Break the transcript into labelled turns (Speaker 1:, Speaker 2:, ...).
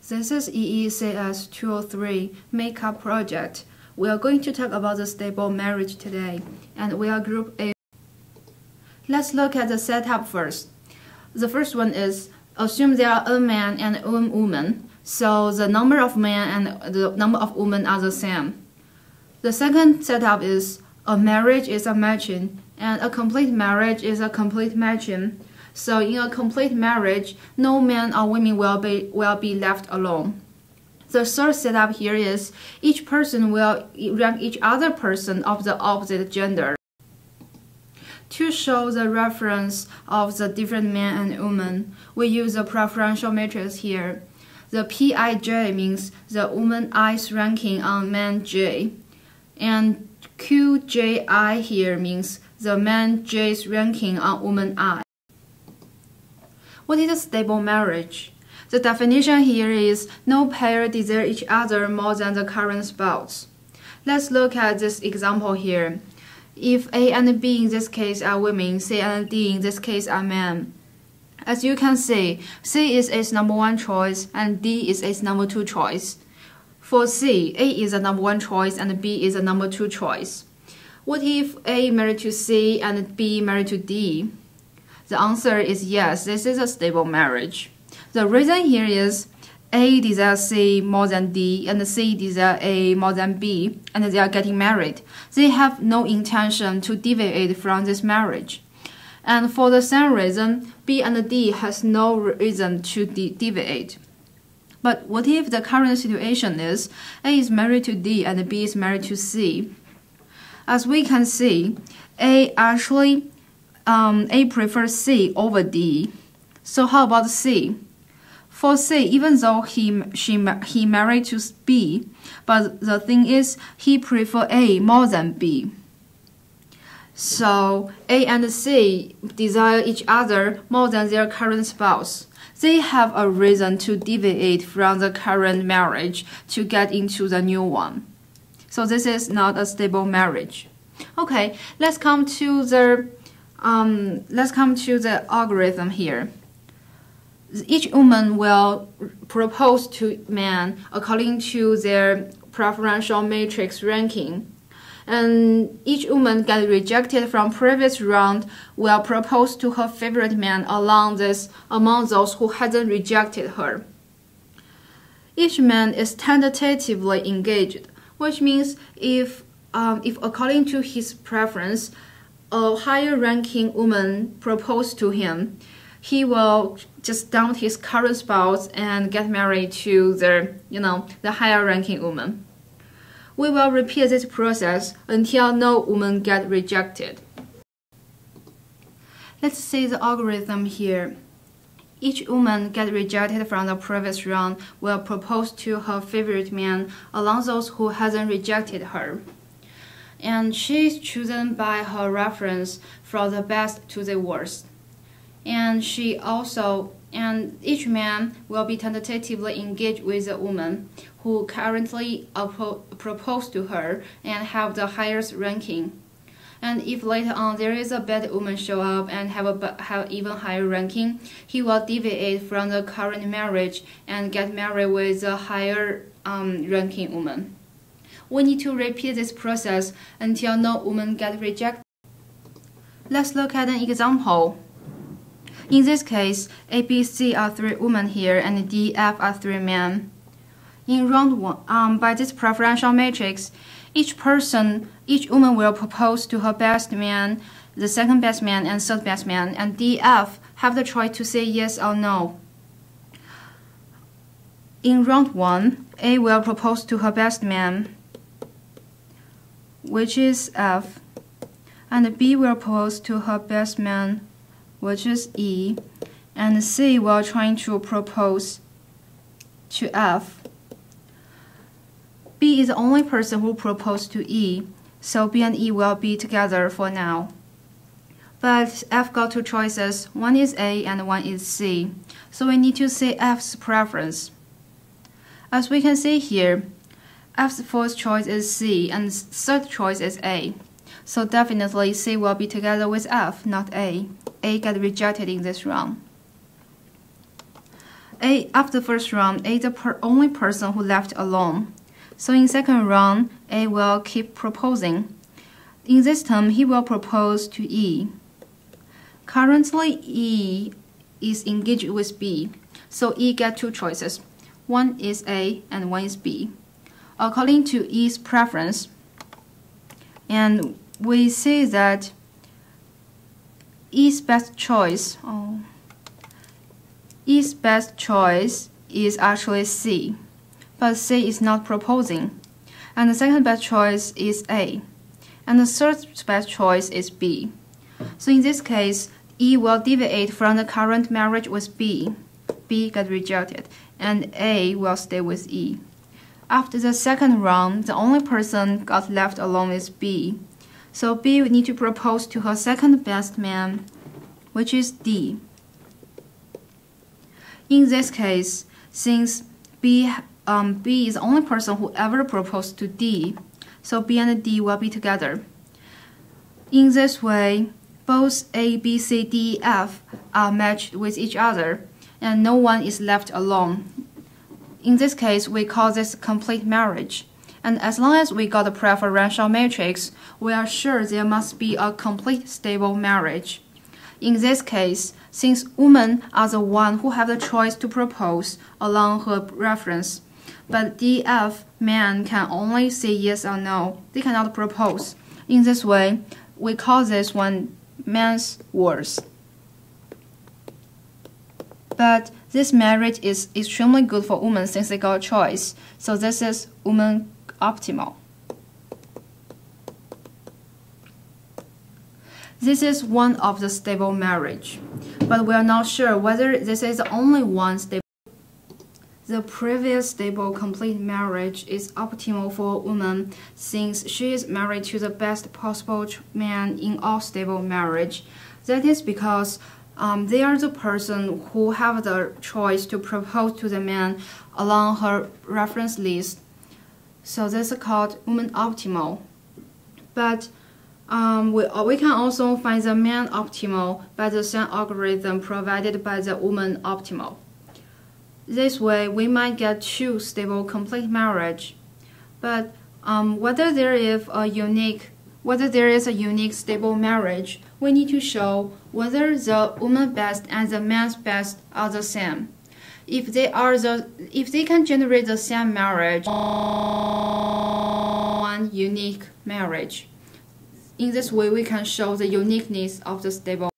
Speaker 1: This is EECS203 makeup project. We are going to talk about the stable marriage today, and we are group A. Let's look at the setup first. The first one is assume there are a man and a woman, so the number of men and the number of women are the same. The second setup is a marriage is a matching, and a complete marriage is a complete matching. So in a complete marriage, no man or women will be left alone. The third setup here is each person will rank each other person of the opposite gender. To show the reference of the different men and women, we use the preferential matrix here. The Pij means the woman I's ranking on man J, and Qji here means the man J's ranking on woman I. What is a stable marriage? The definition here is no pair desire each other more than the current spouse. Let's look at this example here. If A and B in this case are women, C and D in this case are men. As you can see, C is A's number one choice and D is A's number two choice. For C, A is a number one choice and B is a number two choice. What if A married to C and B married to D? The answer is yes, this is a stable marriage. The reason here is A desires C more than D and C desires A more than B, and they are getting married. They have no intention to deviate from this marriage. And for the same reason, B and D has no reason to deviate. But what if the current situation is A is married to D and B is married to C? As we can see, A prefers C over D. So how about C? For C, even though he married to B, but the thing is he prefers A more than B. So A and C desire each other more than their current spouse. They have a reason to deviate from the current marriage to get into the new one. So this is not a stable marriage. Okay, let's come to the algorithm here. Each woman will propose to man according to their preferential matrix ranking. And each woman get rejected from previous round will propose to her favorite man among those who hadn't rejected her. Each man is tentatively engaged, which means if according to his preference, a higher ranking woman proposed to him, he will just dump his current spouse and get married to the higher ranking woman. We will repeat this process until no woman gets rejected. Let's see the algorithm here. Each woman gets rejected from the previous round will propose to her favorite man along those who hasn't rejected her. And she is chosen by her reference from the best to the worst. And each man will be tentatively engaged with a woman who currently proposed to her and have the highest ranking. And if later on there is a better woman show up and have even higher ranking, he will deviate from the current marriage and get married with a higher ranking woman. We need to repeat this process until no woman gets rejected. Let's look at an example. In this case, A, B, C are three women here, and D, F are three men. In round one, by this preferential matrix, each woman will propose to her best man, the second best man, and third best man, and D, F have the choice to say yes or no. In round one, A will propose to her best man, which is F, and B will propose to her best man, which is E, and C will try to propose to F. B is the only person who proposed to E, so B and E will be together for now. But F got two choices, one is A and one is C, so we need to say F's preference. As we can see here, F's first choice is C and third choice is A. So definitely C will be together with F, not A. A got rejected in this round. After the first round, A is the only person who left alone. So in second round, A will keep proposing. In this time, he will propose to E. Currently, E is engaged with B, so E gets two choices. One is A and one is B, according to E's preference. And we see that E's best choice is actually C, but C is not proposing. And the second best choice is A, and the third best choice is B. So in this case, E will deviate from the current marriage with B. B got rejected, and A will stay with E. After the second round, the only person got left alone is B. So B would need to propose to her second best man, which is D. In this case, since B is the only person who ever proposed to D, so B and D will be together. In this way, both A, B, C, D, F are matched with each other, and no one is left alone. In this case, we call this complete marriage. And as long as we got a preferential matrix, we are sure there must be a complete stable marriage. In this case, since women are the one who have the choice to propose along her preference, but DF men can only say yes or no, they cannot propose. In this way, we call this one man's words. But this marriage is extremely good for women since they got a choice, so this is woman optimal. This is one of the stable marriage, but we are not sure whether this is the only one stable. The previous stable complete marriage is optimal for a woman since she is married to the best possible man in all stable marriage. That is because they are the person who have the choice to propose to the man along her reference list. So this is called woman optimal. But we can also find the man optimal by the same algorithm provided by the woman optimal. This way, we might get two stable complete marriage. But whether there is a unique stable marriage, we need to show whether the woman best and the man's best are the same. If they can generate the same marriage, one unique marriage. In this way, we can show the uniqueness of the stable.